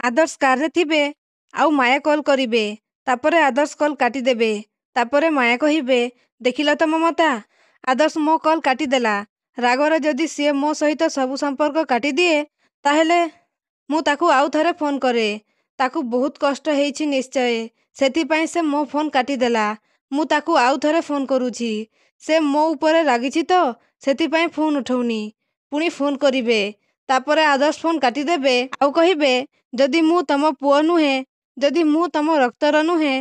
आदर्श car थिबे आउ माया call करिवे तापरे आदर्श कॉल काटिदेबे तापरे माया कहिबे देखिल तो ममता आदर्श मो कॉल काटिदेला रागरे जदि सी मो सहित सबु संपर्क काटी दिए ताहेले मु ताकू आउ थरे फोन करे ताकू बहुत कष्ट हेछि निश्चय सेथिपाई से मो फोन काटिदेला मु ताकू आउ थरे फोन करूछि से मो ऊपर रागिछि तो सेथिपाई फोन उठौनी पुणी फोन करिवे तापरे आदर्श फोन काटिदेबे आउ कहिबे जदि मु तम पुओ नुहे जदि मु तम रक्तर नुहे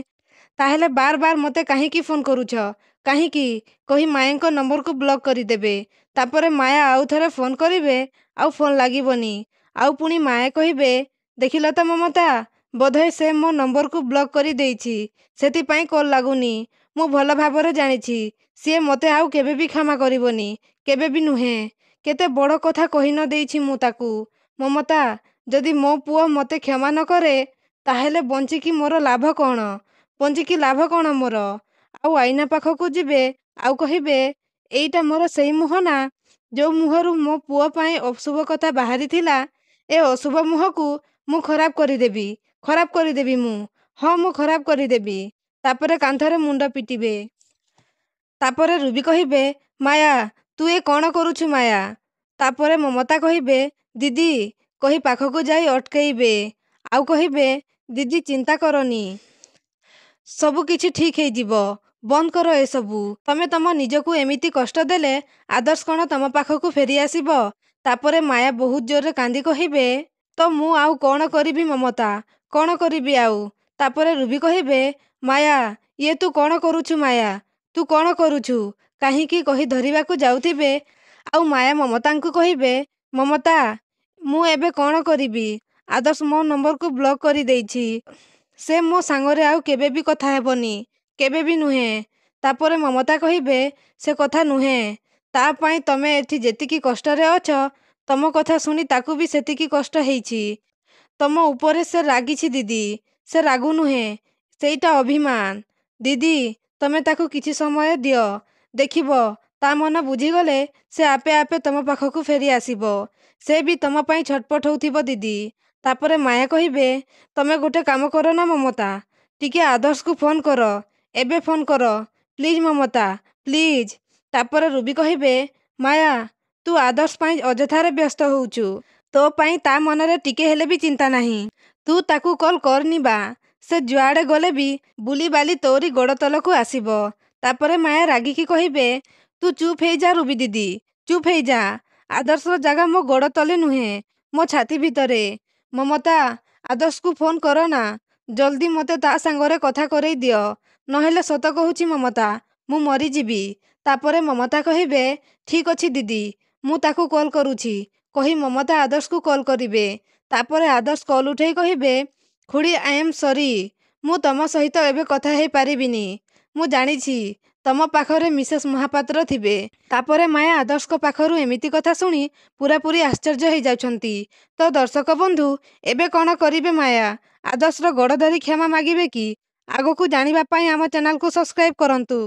ताहेले बार बार मते काहीकि फोन करूछ काहीकि कही मायंक नंबर को ब्लॉक करिदेबे तापरे माया आउ थरे फोन करिवे आउ फोन लागिबनी आउ पुणी माया कहिबे देखिल तो ममता बोधय से मो नंबर को ब्लॉक करि देइछि सेथिपाई कॉल लागुनी मु भल भाबरे जानिछि सी मते आउ केबे भी क्षमा करिवनी केबे भी नुहे केते बड़ कथा कहि न देइछि मु ताकू ममता जदि मो पुओ मते क्षमा न करे ताहेले बंचिकी मोर लाभ कौन बंचिकी लाभ कौन मोर आउ आईना पाखकू जिबे आउ कहिबे एईटा मोर सेई मुह ना जो मुहरु मो पुओ पाई अशुभ कथा बाहरी थिला ए अशुभ मुहकू मु खराब करिदेबी मु हाँ मु खराब करिदेबी तापरे कांथरे मुंड पिटिबे तापरे रुबी कहिबे माया तू ए कौन करूछु माया तापरे ममता कहिबे दीदी कही पाखकू जाई अटकेइबे आउ कहिबे दीदी चिंता करनी सबु किछि ठीक हे जिवो बंद करो ए सबु तमे तम निजकू एमिति कष्ट देले आदर्श कौन तम पाखकू फेरी आसीबो तापरे माया बहुत जोरे कांदी कहिबे तो मु आउ कौन करिबी ममता कौन करिबी आउ तापरे रुबी कहिबे माया ये तू कौन करूछु माया तू कौन करूछु काहीकि कही धरिबाकू जाउथिबे आउ माया ममतांकू कहिबे ममता मु एबे कौन करिबी आदर्श मो नंबर को ब्लॉक करि देइछि से मो सांगरे आउ केबे भी कथा हेबनी केबे भी नुहे तापरे ममता कहिबे से कथा नुहे ता पाई तमे एठी जेतिकी कष्टरे अछ तम कथा सुनी ताकू भी सेतिकी कष्ट हेइछि तम ऊपरे से रागिछि दीदी से रागु नुहे सेईटा अभिमान दीदी तमे ताकू किछि समय दियो देखिबो ता मन बुझीगले से आपे आपे तम पाखकू फेरी आसीबो से भी तम पाई छटपट होउथिबो दीदी तापरे माया कहिबे तमे गोटे काम करो ना ममता टिके आदर्श को फोन करो एबे फोन करो प्लीज ममता प्लीज तापरे रुबी कहिबे माया तू आदर्श पाई अजथारे व्यस्त होउछु तो पाई ता मनरे टिके हेले भी चिंता नहीं तू ताकू कॉल करनी बा से जुआड़े गले भी बुली बाली तोरी गोड़ तलकू आसीबो तापरे माया रागिकी कहिबे तू चुप हे जा रुबी दीदी चुप हे जा आदर्श जगह मो गोड़ तले नुहे मो छाती भितरे ममता आदर्श को फोन करो ना जल्दी मते ता सांगरे कथा करई दियो नहेले सत कहूची ममता मु मरी जीवी तापरे ममता कहिबे ठीक अछि दीदी मु ताकू कॉल करूची कही ममता आदर्श को कॉल करिवे तापरे आदर्श कॉल उठेई कहिबे खुड़ी आई एम सॉरी मु तम सहित एबे कथा हे पारिबिनी मु जानिछि तम पाखरे मिसेस महापात्र थिबे तापरे माया आदर्श को पाखरु एमिति कथा सुनी पूरा पूरी आश्चर्य हे जाउछंती तो दर्शक बंधु एबे कौन करिवे माया आदर्श रो गोड़ धरी क्षमा मागिबे कि आगो को जानिबा पाई आम चैनल को सब्सक्राइब करंतु।